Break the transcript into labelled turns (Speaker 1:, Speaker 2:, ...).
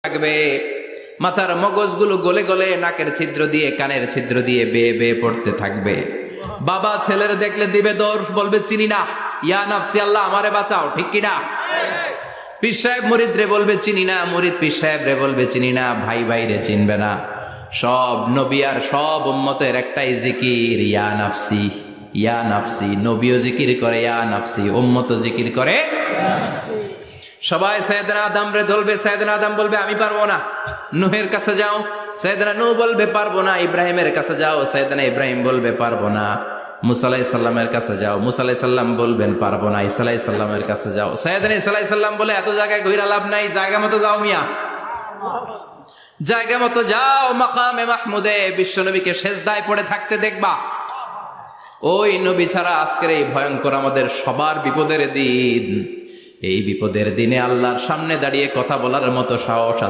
Speaker 1: থাকবে, মাথার মগজগুলো গলে গলে নাকের ছিদ্র দিয়ে কানের ছিদ্র দিয়ে বেয়ে বেয়ে পড়তে থাকবে। বাবা ছেলের দেখলে দিবে দৌড়, বলবে চিনি না, ইয়া নাফসি আল্লাহ আমারে বাঁচাও, ঠিক কিনা? পীর সাহেব মুরিদ রে বলবে চিনি না, মুরিদ পীর সাহেব রে বলবে চিনি না, ভাই ভাই রে চিনবে না। সব নবী আর সব উম্মতের একটাই জিকির, ইয়া নাফসি ইয়া নাফসি। নবীও জিকির করে ইয়া নাফসি, উম্মতও জিকির করে। সবাই সাইয়েদনা আদম রে ধরবে, সাইয়েদনা আদম বলবে আমি পারবো না। নূহের কাছে যাও, সাইয়েদনা নূহ বলবে পারবো না। ইব্রাহিমের কাছে যাও, সাইয়েদনা ইব্রাহিম বলবে পারবো না। মুসা আলাইহিস সালামের কাছে যাও, মুসা আলাইহিস সালাম বলবেন পারবো না। ঈসা আলাইহিস সালামের কাছে যাও, সাইয়েদনা ঈসা আলাইহিস সালাম বলে এত জায়গায় ঘুরে লাভ নাই, জায়গা মতো যাও মিয়া, জায়গা মতো যাও। মাকামে মাহমুদে বিশ্বনবীকে সেজদায় পড়ে থাকতে দেখবা। ওই নবী ছাড়া আজকের এই ভয়ঙ্কর আমাদের সবার বিপদের দিন, এই বিপদের দিনে আল্লাহর সামনে দাঁড়িয়ে কথা বলার মতো সাহস